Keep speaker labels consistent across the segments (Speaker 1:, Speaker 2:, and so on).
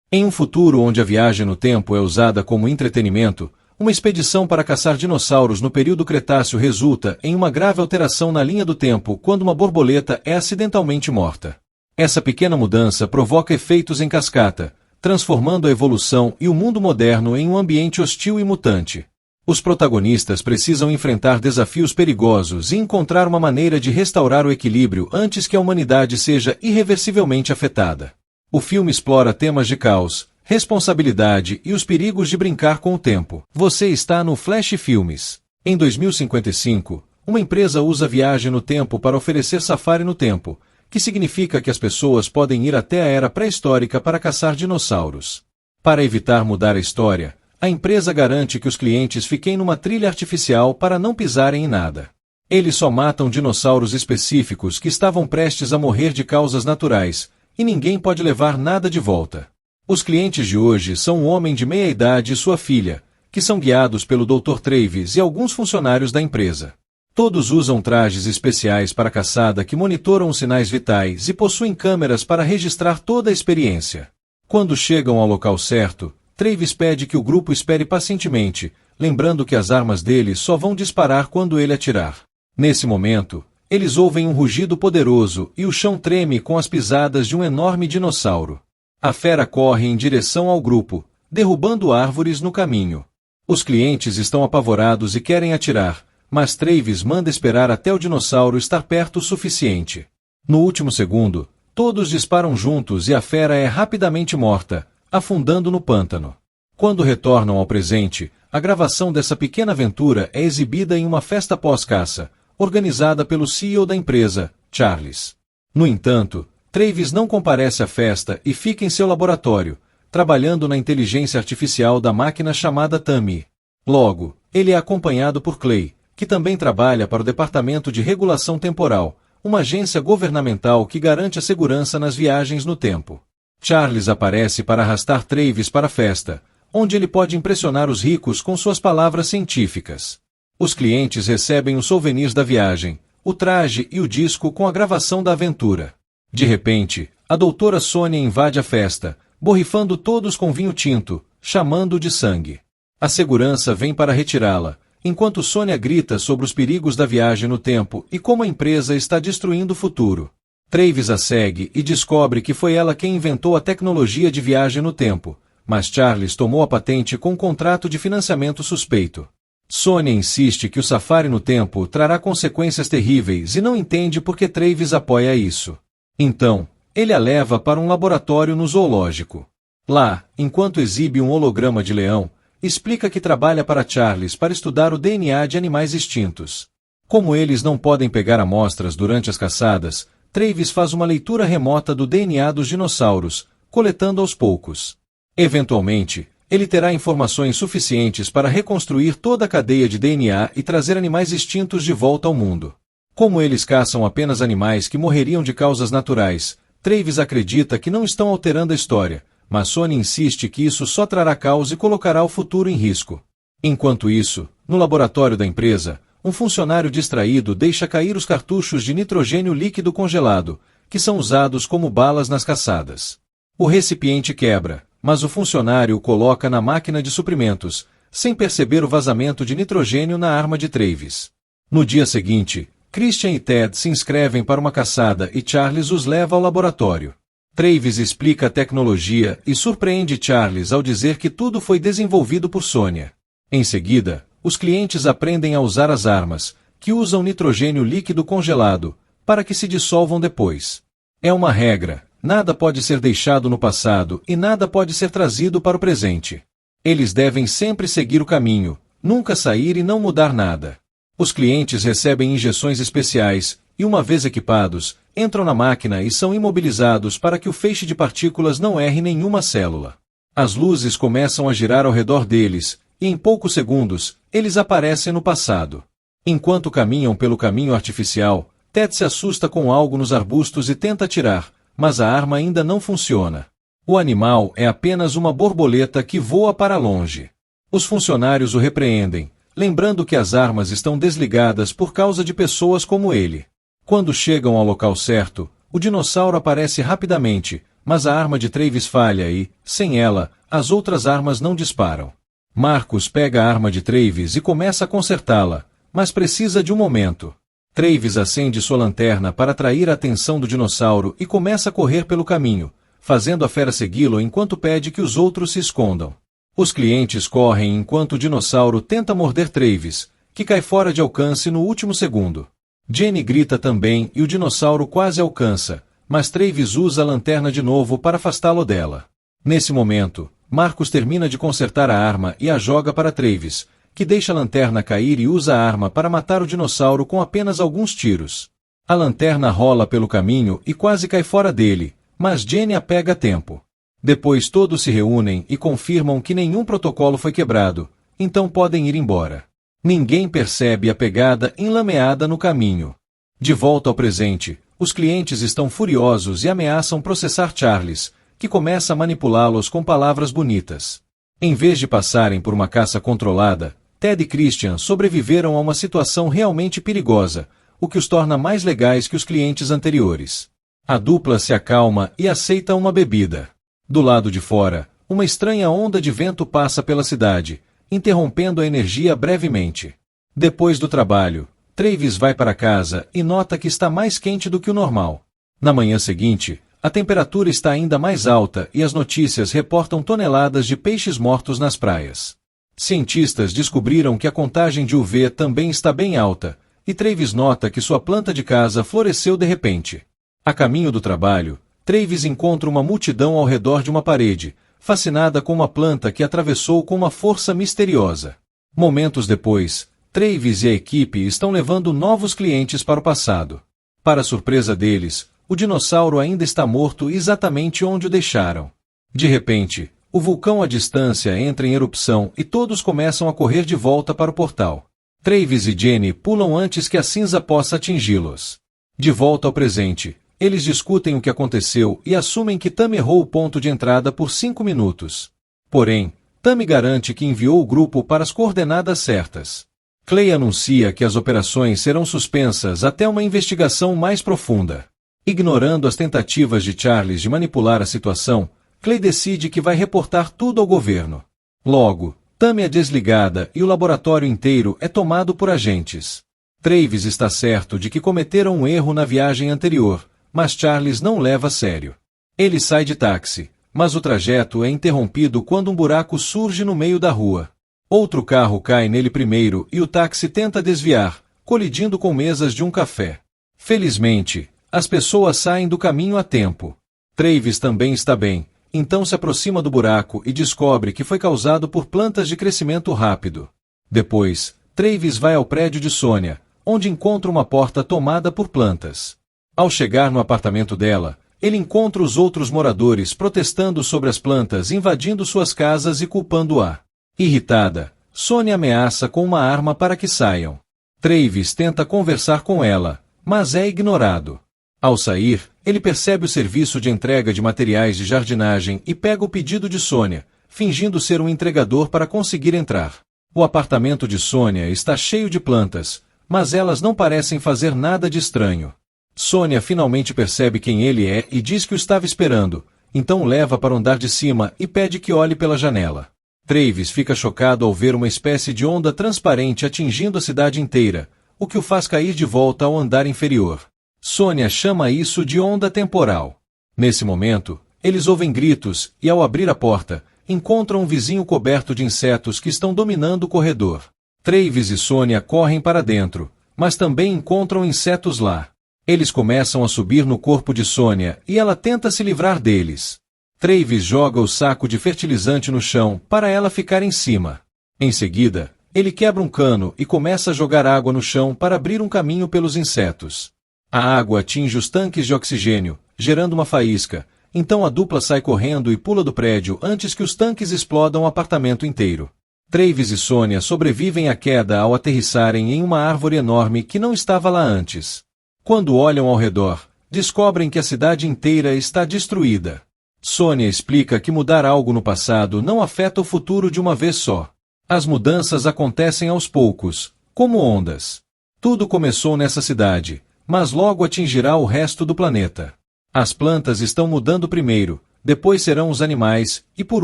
Speaker 1: Em um futuro onde a viagem no tempo é usada como entretenimento, uma expedição para caçar dinossauros no período Cretáceo resulta em uma grave alteração na linha do tempo quando uma borboleta é acidentalmente morta. Essa pequena mudança provoca efeitos em cascata, transformando a evolução e o mundo moderno em um ambiente hostil e mutante. Os protagonistas precisam enfrentar desafios perigosos e encontrar uma maneira de restaurar o equilíbrio antes que a humanidade seja irreversivelmente afetada. O filme explora temas de caos, responsabilidade e os perigos de brincar com o tempo. Você está no Flash Filmes. Em 2055, uma empresa usa a viagem no tempo para oferecer safari no tempo, que significa que as pessoas podem ir até a era pré-histórica para caçar dinossauros. Para evitar mudar a história, a empresa garante que os clientes fiquem numa trilha artificial para não pisarem em nada. Eles só matam dinossauros específicos que estavam prestes a morrer de causas naturais, e ninguém pode levar nada de volta. Os clientes de hoje são um homem de meia-idade e sua filha, que são guiados pelo Dr. Travis e alguns funcionários da empresa. Todos usam trajes especiais para caçada que monitoram os sinais vitais e possuem câmeras para registrar toda a experiência. Quando chegam ao local certo, Travis pede que o grupo espere pacientemente, lembrando que as armas dele só vão disparar quando ele atirar. Nesse momento, eles ouvem um rugido poderoso e o chão treme com as pisadas de um enorme dinossauro. A fera corre em direção ao grupo, derrubando árvores no caminho. Os clientes estão apavorados e querem atirar, mas Travis manda esperar até o dinossauro estar perto o suficiente. No último segundo, todos disparam juntos e a fera é rapidamente morta, afundando no pântano. Quando retornam ao presente, a gravação dessa pequena aventura é exibida em uma festa pós-caça, organizada pelo CEO da empresa, Charles. No entanto, Travis não comparece à festa e fica em seu laboratório, trabalhando na inteligência artificial da máquina chamada Tammy. Logo, ele é acompanhado por Clay, que também trabalha para o Departamento de Regulação Temporal, uma agência governamental que garante a segurança nas viagens no tempo. Charles aparece para arrastar Travis para a festa, onde ele pode impressionar os ricos com suas palavras científicas. Os clientes recebem os souvenirs da viagem, o traje e o disco com a gravação da aventura. De repente, a doutora Sônia invade a festa, borrifando todos com vinho tinto, chamando de sangue. A segurança vem para retirá-la, enquanto Sônia grita sobre os perigos da viagem no tempo e como a empresa está destruindo o futuro. Travis a segue e descobre que foi ela quem inventou a tecnologia de viagem no tempo, mas Charles tomou a patente com um contrato de financiamento suspeito. Sônia insiste que o safari no tempo trará consequências terríveis e não entende por que Travis apoia isso. Então, ele a leva para um laboratório no zoológico. Lá, enquanto exibe um holograma de leão, explica que trabalha para Charles para estudar o DNA de animais extintos. Como eles não podem pegar amostras durante as caçadas, Travis faz uma leitura remota do DNA dos dinossauros, coletando aos poucos. Eventualmente, ele terá informações suficientes para reconstruir toda a cadeia de DNA e trazer animais extintos de volta ao mundo. Como eles caçam apenas animais que morreriam de causas naturais, Travis acredita que não estão alterando a história, mas Sônia insiste que isso só trará caos e colocará o futuro em risco. Enquanto isso, no laboratório da empresa, um funcionário distraído deixa cair os cartuchos de nitrogênio líquido congelado, que são usados como balas nas caçadas. O recipiente quebra, mas o funcionário o coloca na máquina de suprimentos, sem perceber o vazamento de nitrogênio na arma de Travis. No dia seguinte, Christian e Ted se inscrevem para uma caçada e Charles os leva ao laboratório. Travis explica a tecnologia e surpreende Charles ao dizer que tudo foi desenvolvido por Sônia. Em seguida, os clientes aprendem a usar as armas, que usam nitrogênio líquido congelado, para que se dissolvam depois. É uma regra, nada pode ser deixado no passado e nada pode ser trazido para o presente. Eles devem sempre seguir o caminho, nunca sair e não mudar nada. Os clientes recebem injeções especiais, e uma vez equipados, entram na máquina e são imobilizados para que o feixe de partículas não erre nenhuma célula. As luzes começam a girar ao redor deles, e em poucos segundos, eles aparecem no passado. Enquanto caminham pelo caminho artificial, Ted se assusta com algo nos arbustos e tenta atirar, mas a arma ainda não funciona. O animal é apenas uma borboleta que voa para longe. Os funcionários o repreendem, lembrando que as armas estão desligadas por causa de pessoas como ele. Quando chegam ao local certo, o dinossauro aparece rapidamente, mas a arma de Travis falha e, sem ela, as outras armas não disparam. Marcus pega a arma de Travis e começa a consertá-la, mas precisa de um momento. Travis acende sua lanterna para atrair a atenção do dinossauro e começa a correr pelo caminho, fazendo a fera segui-lo enquanto pede que os outros se escondam. Os clientes correm enquanto o dinossauro tenta morder Travis, que cai fora de alcance no último segundo. Jenny grita também e o dinossauro quase alcança, mas Travis usa a lanterna de novo para afastá-lo dela. Nesse momento, Marcus termina de consertar a arma e a joga para Travis, que deixa a lanterna cair e usa a arma para matar o dinossauro com apenas alguns tiros. A lanterna rola pelo caminho e quase cai fora dele, mas Jenny a pega a tempo. Depois todos se reúnem e confirmam que nenhum protocolo foi quebrado, então podem ir embora. Ninguém percebe a pegada enlameada no caminho. De volta ao presente, os clientes estão furiosos e ameaçam processar Charles, que começa a manipulá-los com palavras bonitas. Em vez de passarem por uma caça controlada, Ted e Christian sobreviveram a uma situação realmente perigosa, o que os torna mais legais que os clientes anteriores. A dupla se acalma e aceita uma bebida. Do lado de fora, uma estranha onda de vento passa pela cidade, interrompendo a energia brevemente. Depois do trabalho, Travis vai para casa e nota que está mais quente do que o normal. Na manhã seguinte, a temperatura está ainda mais alta e as notícias reportam toneladas de peixes mortos nas praias. Cientistas descobriram que a contagem de UV também está bem alta, e Travis nota que sua planta de casa floresceu de repente. A caminho do trabalho, Travis encontra uma multidão ao redor de uma parede, fascinada com uma planta que atravessou com uma força misteriosa. Momentos depois, Travis e a equipe estão levando novos clientes para o passado. Para surpresa deles, o dinossauro ainda está morto exatamente onde o deixaram. De repente, o vulcão à distância entra em erupção e todos começam a correr de volta para o portal. Travis e Jenny pulam antes que a cinza possa atingi-los. De volta ao presente, eles discutem o que aconteceu e assumem que Tam errou o ponto de entrada por 5 minutos. Porém, Tam garante que enviou o grupo para as coordenadas certas. Clay anuncia que as operações serão suspensas até uma investigação mais profunda. Ignorando as tentativas de Charles de manipular a situação, Clay decide que vai reportar tudo ao governo. Logo, Tam é desligada e o laboratório inteiro é tomado por agentes. Travis está certo de que cometeram um erro na viagem anterior, mas Charles não leva a sério. Ele sai de táxi, mas o trajeto é interrompido quando um buraco surge no meio da rua. Outro carro cai nele primeiro e o táxi tenta desviar, colidindo com mesas de um café. Felizmente, as pessoas saem do caminho a tempo. Travis também está bem, então se aproxima do buraco e descobre que foi causado por plantas de crescimento rápido. Depois, Travis vai ao prédio de Sonia, onde encontra uma porta tomada por plantas. Ao chegar no apartamento dela, ele encontra os outros moradores protestando sobre as plantas invadindo suas casas e culpando-a. Irritada, Sonia ameaça com uma arma para que saiam. Travis tenta conversar com ela, mas é ignorado. Ao sair, ele percebe o serviço de entrega de materiais de jardinagem e pega o pedido de Sonia, fingindo ser um entregador para conseguir entrar. O apartamento de Sonia está cheio de plantas, mas elas não parecem fazer nada de estranho. Sonia finalmente percebe quem ele é e diz que o estava esperando, então o leva para o andar de cima e pede que olhe pela janela. Travis fica chocado ao ver uma espécie de onda transparente atingindo a cidade inteira, o que o faz cair de volta ao andar inferior. Sonia chama isso de onda temporal. Nesse momento, eles ouvem gritos e, ao abrir a porta, encontram um vizinho coberto de insetos que estão dominando o corredor. Travis e Sonia correm para dentro, mas também encontram insetos lá. Eles começam a subir no corpo de Sonia e ela tenta se livrar deles. Travis joga o saco de fertilizante no chão para ela ficar em cima. Em seguida, ele quebra um cano e começa a jogar água no chão para abrir um caminho pelos insetos. A água atinge os tanques de oxigênio, gerando uma faísca, então a dupla sai correndo e pula do prédio antes que os tanques explodam o apartamento inteiro. Travis e Sonia sobrevivem à queda ao aterrissarem em uma árvore enorme que não estava lá antes. Quando olham ao redor, descobrem que a cidade inteira está destruída. Sonia explica que mudar algo no passado não afeta o futuro de uma vez só. As mudanças acontecem aos poucos, como ondas. Tudo começou nessa cidade, mas logo atingirá o resto do planeta. As plantas estão mudando primeiro, depois serão os animais, e por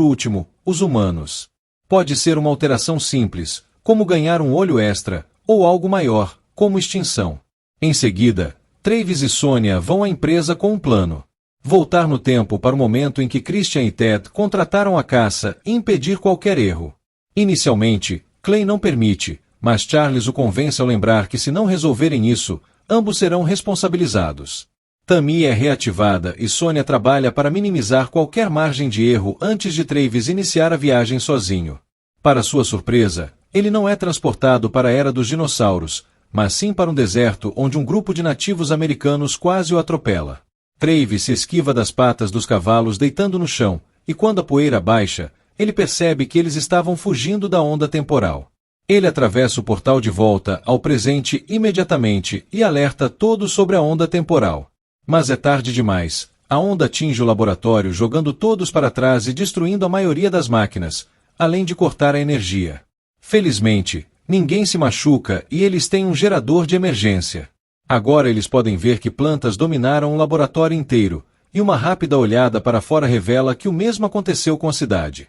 Speaker 1: último, os humanos. Pode ser uma alteração simples, como ganhar um olho extra, ou algo maior, como extinção. Em seguida, Travis e Sonia vão à empresa com um plano. Voltar no tempo para o momento em que Christian e Ted contrataram a caça e impedir qualquer erro. Inicialmente, Clay não permite, mas Charles o convence ao lembrar que se não resolverem isso, ambos serão responsabilizados. Tammy é reativada e Sonia trabalha para minimizar qualquer margem de erro antes de Travis iniciar a viagem sozinho. Para sua surpresa, ele não é transportado para a Era dos Dinossauros, mas sim para um deserto onde um grupo de nativos americanos quase o atropela. Travis se esquiva das patas dos cavalos deitando no chão, e quando a poeira baixa, ele percebe que eles estavam fugindo da onda temporal. Ele atravessa o portal de volta ao presente imediatamente e alerta todos sobre a onda temporal. Mas é tarde demais. A onda atinge o laboratório jogando todos para trás e destruindo a maioria das máquinas, além de cortar a energia. Felizmente, ninguém se machuca e eles têm um gerador de emergência. Agora eles podem ver que plantas dominaram o laboratório inteiro, e uma rápida olhada para fora revela que o mesmo aconteceu com a cidade.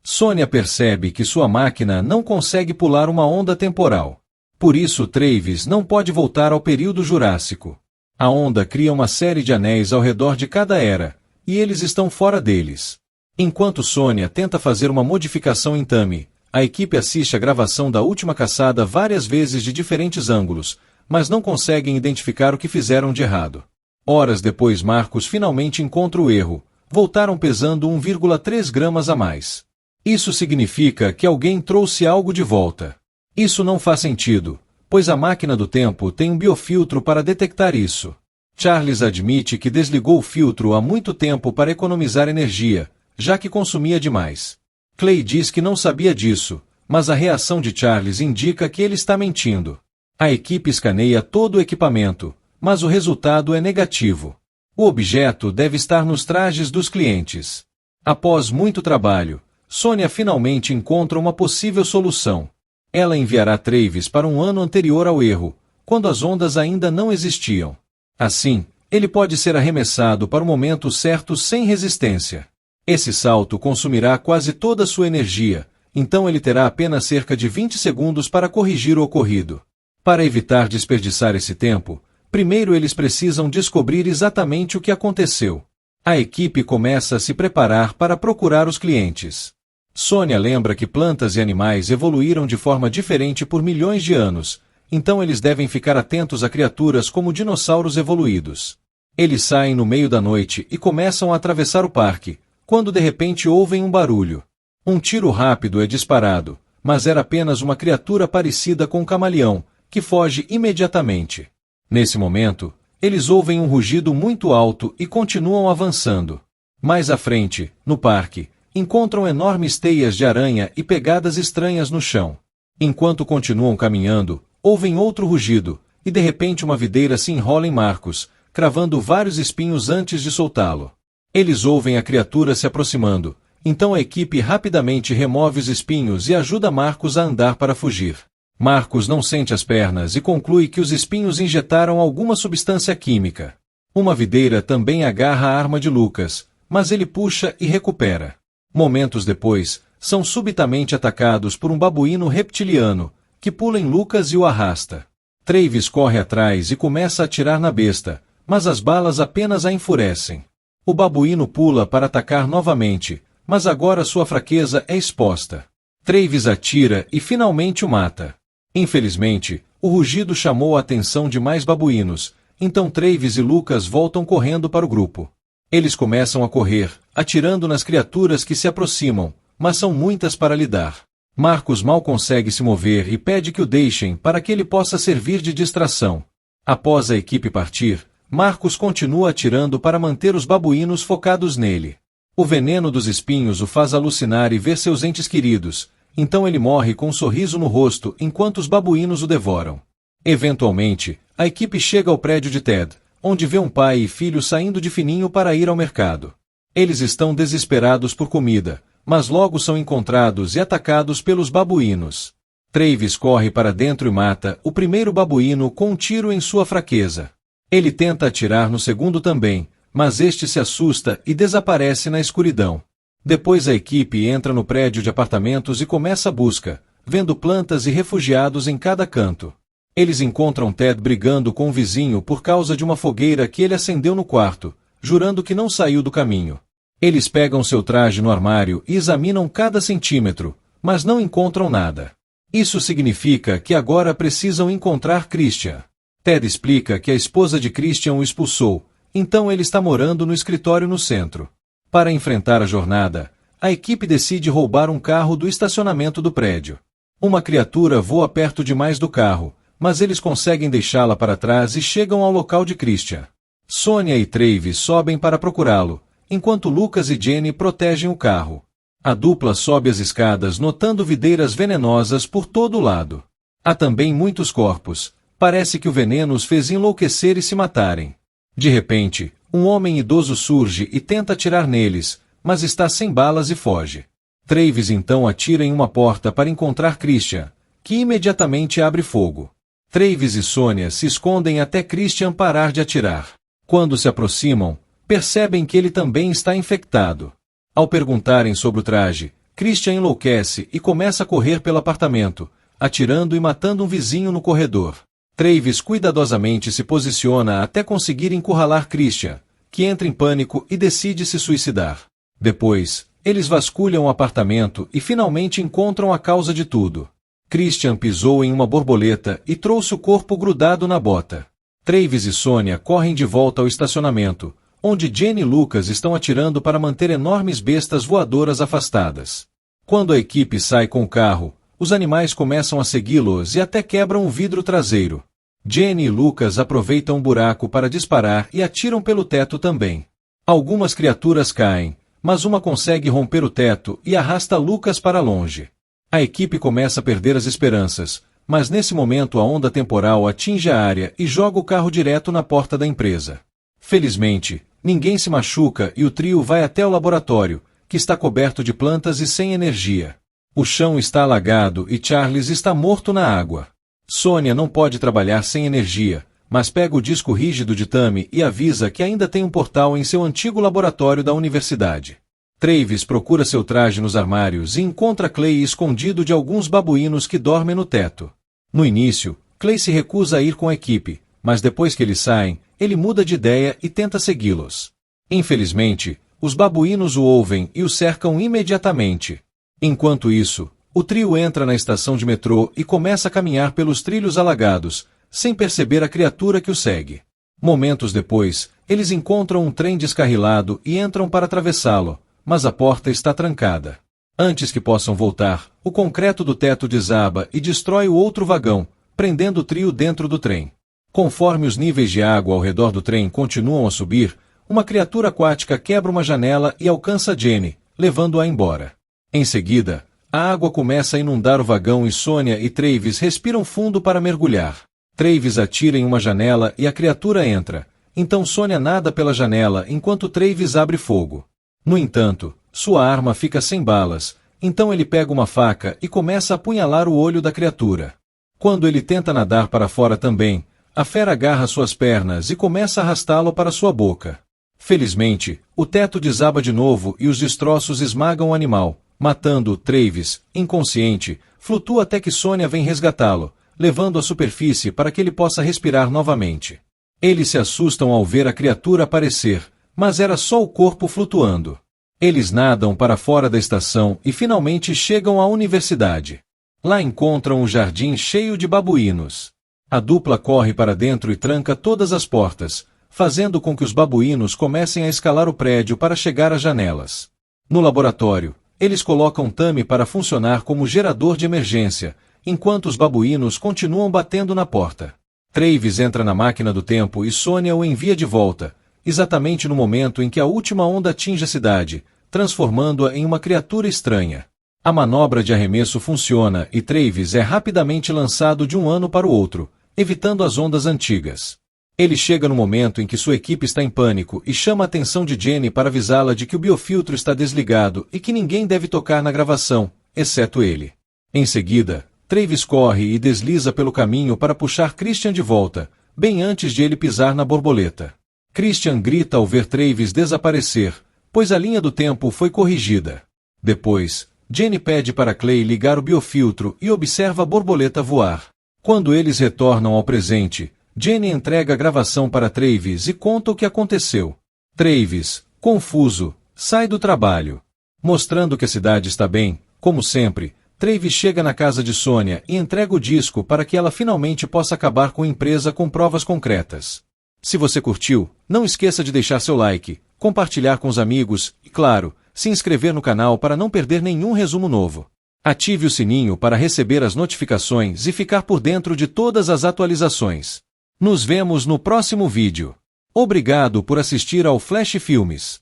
Speaker 1: Sonia percebe que sua máquina não consegue pular uma onda temporal. Por isso Travis não pode voltar ao período Jurássico. A onda cria uma série de anéis ao redor de cada era, e eles estão fora deles. Enquanto Sonia tenta fazer uma modificação em Tammy, a equipe assiste a gravação da última caçada várias vezes de diferentes ângulos, mas não conseguem identificar o que fizeram de errado. Horas depois Marcus finalmente encontra o erro. Voltaram pesando 1,3 gramas a mais. Isso significa que alguém trouxe algo de volta. Isso não faz sentido, pois a máquina do tempo tem um biofiltro para detectar isso. Charles admite que desligou o filtro há muito tempo para economizar energia, já que consumia demais. Clay diz que não sabia disso, mas a reação de Charles indica que ele está mentindo. A equipe escaneia todo o equipamento, mas o resultado é negativo. O objeto deve estar nos trajes dos clientes. Após muito trabalho, Sonia finalmente encontra uma possível solução. Ela enviará Travis para um ano anterior ao erro, quando as ondas ainda não existiam. Assim, ele pode ser arremessado para o momento certo sem resistência. Esse salto consumirá quase toda sua energia, então ele terá apenas cerca de 20 segundos para corrigir o ocorrido. Para evitar desperdiçar esse tempo, primeiro eles precisam descobrir exatamente o que aconteceu. A equipe começa a se preparar para procurar os clientes. Sonia lembra que plantas e animais evoluíram de forma diferente por milhões de anos, então eles devem ficar atentos a criaturas como dinossauros evoluídos. Eles saem no meio da noite e começam a atravessar o parque, quando de repente ouvem um barulho. Um tiro rápido é disparado, mas era apenas uma criatura parecida com um camaleão, que foge imediatamente. Nesse momento, eles ouvem um rugido muito alto e continuam avançando. Mais à frente, no parque, encontram enormes teias de aranha e pegadas estranhas no chão. Enquanto continuam caminhando, ouvem outro rugido, e de repente uma videira se enrola em Marcus, cravando vários espinhos antes de soltá-lo. Eles ouvem a criatura se aproximando, então a equipe rapidamente remove os espinhos e ajuda Marcus a andar para fugir. Marcus não sente as pernas e conclui que os espinhos injetaram alguma substância química. Uma videira também agarra a arma de Lucas, mas ele puxa e recupera. Momentos depois, são subitamente atacados por um babuíno reptiliano, que pula em Lucas e o arrasta. Travis corre atrás e começa a atirar na besta, mas as balas apenas a enfurecem. O babuíno pula para atacar novamente, mas agora sua fraqueza é exposta. Travis atira e finalmente o mata. Infelizmente, o rugido chamou a atenção de mais babuínos, então Travis e Lucas voltam correndo para o grupo. Eles começam a correr, atirando nas criaturas que se aproximam, mas são muitas para lidar. Marcus mal consegue se mover e pede que o deixem para que ele possa servir de distração. Após a equipe partir, Marcus continua atirando para manter os babuínos focados nele. O veneno dos espinhos o faz alucinar e ver seus entes queridos, então ele morre com um sorriso no rosto enquanto os babuínos o devoram. Eventualmente, a equipe chega ao prédio de Ted, onde vê um pai e filho saindo de fininho para ir ao mercado. Eles estão desesperados por comida, mas logo são encontrados e atacados pelos babuínos. Travis corre para dentro e mata o primeiro babuíno com um tiro em sua fraqueza. Ele tenta atirar no segundo também, mas este se assusta e desaparece na escuridão. Depois a equipe entra no prédio de apartamentos e começa a busca, vendo plantas e refugiados em cada canto. Eles encontram Ted brigando com um vizinho por causa de uma fogueira que ele acendeu no quarto, jurando que não saiu do caminho. Eles pegam seu traje no armário e examinam cada centímetro, mas não encontram nada. Isso significa que agora precisam encontrar Christian. Ted explica que a esposa de Christian o expulsou, então ele está morando no escritório no centro. Para enfrentar a jornada, a equipe decide roubar um carro do estacionamento do prédio. Uma criatura voa perto demais do carro, mas eles conseguem deixá-la para trás e chegam ao local de Christian. Sonia e Travis sobem para procurá-lo, enquanto Lucas e Jenny protegem o carro. A dupla sobe as escadas notando videiras venenosas por todo lado. Há também muitos corpos. Parece que o veneno os fez enlouquecer e se matarem. De repente, um homem idoso surge e tenta atirar neles, mas está sem balas e foge. Travis então atira em uma porta para encontrar Christian, que imediatamente abre fogo. Travis e Sonia se escondem até Christian parar de atirar. Quando se aproximam, percebem que ele também está infectado. Ao perguntarem sobre o traje, Christian enlouquece e começa a correr pelo apartamento, atirando e matando um vizinho no corredor. Travis cuidadosamente se posiciona até conseguir encurralar Christian, que entra em pânico e decide se suicidar. Depois, eles vasculham o apartamento e finalmente encontram a causa de tudo. Christian pisou em uma borboleta e trouxe o corpo grudado na bota. Travis e Sonia correm de volta ao estacionamento, onde Jenny e Lucas estão atirando para manter enormes bestas voadoras afastadas. Quando a equipe sai com o carro, os animais começam a segui-los e até quebram o vidro traseiro. Jenny e Lucas aproveitam um buraco para disparar e atiram pelo teto também. Algumas criaturas caem, mas uma consegue romper o teto e arrasta Lucas para longe. A equipe começa a perder as esperanças, mas nesse momento a onda temporal atinge a área e joga o carro direto na porta da empresa. Felizmente, ninguém se machuca e o trio vai até o laboratório, que está coberto de plantas e sem energia. O chão está alagado e Charles está morto na água. Sonia não pode trabalhar sem energia, mas pega o disco rígido de Tammy e avisa que ainda tem um portal em seu antigo laboratório da universidade. Travis procura seu traje nos armários e encontra Clay escondido de alguns babuínos que dormem no teto. No início, Clay se recusa a ir com a equipe, mas depois que eles saem, ele muda de ideia e tenta segui-los. Infelizmente, os babuínos o ouvem e o cercam imediatamente. Enquanto isso, o trio entra na estação de metrô e começa a caminhar pelos trilhos alagados, sem perceber a criatura que o segue. Momentos depois, eles encontram um trem descarrilado e entram para atravessá-lo, mas a porta está trancada. Antes que possam voltar, o concreto do teto desaba e destrói o outro vagão, prendendo o trio dentro do trem. Conforme os níveis de água ao redor do trem continuam a subir, uma criatura aquática quebra uma janela e alcança Jenny, levando-a embora. Em seguida, a água começa a inundar o vagão e Sonia e Travis respiram fundo para mergulhar. Travis atira em uma janela e a criatura entra, então Sonia nada pela janela enquanto Travis abre fogo. No entanto, sua arma fica sem balas, então ele pega uma faca e começa a apunhalar o olho da criatura. Quando ele tenta nadar para fora também, a fera agarra suas pernas e começa a arrastá-lo para sua boca. Felizmente, o teto desaba de novo e os destroços esmagam o animal, matando Travis, inconsciente, flutua até que Sonia vem resgatá-lo, levando à superfície para que ele possa respirar novamente. Eles se assustam ao ver a criatura aparecer, mas era só o corpo flutuando. Eles nadam para fora da estação e finalmente chegam à universidade. Lá encontram um jardim cheio de babuínos. A dupla corre para dentro e tranca todas as portas, fazendo com que os babuínos comecem a escalar o prédio para chegar às janelas. No laboratório, eles colocam Tammy para funcionar como gerador de emergência, enquanto os babuínos continuam batendo na porta. Travis entra na máquina do tempo e Sonia o envia de volta, exatamente no momento em que a última onda atinge a cidade, transformando-a em uma criatura estranha. A manobra de arremesso funciona e Travis é rapidamente lançado de um ano para o outro, evitando as ondas antigas. Ele chega no momento em que sua equipe está em pânico e chama a atenção de Jenny para avisá-la de que o biofiltro está desligado e que ninguém deve tocar na gravação, exceto ele. Em seguida, Travis corre e desliza pelo caminho para puxar Christian de volta, bem antes de ele pisar na borboleta. Christian grita ao ver Travis desaparecer, pois a linha do tempo foi corrigida. Depois, Jenny pede para Clay ligar o biofiltro e observa a borboleta voar. Quando eles retornam ao presente, Jenny entrega a gravação para Travis e conta o que aconteceu. Travis, confuso, sai do trabalho. Mostrando que a cidade está bem, como sempre, Travis chega na casa de Sonia e entrega o disco para que ela finalmente possa acabar com a empresa com provas concretas. Se você curtiu, não esqueça de deixar seu like, compartilhar com os amigos e, claro, se inscrever no canal para não perder nenhum resumo novo. Ative o sininho para receber as notificações e ficar por dentro de todas as atualizações. Nos vemos no próximo vídeo. Obrigado por assistir ao Flash Filmes.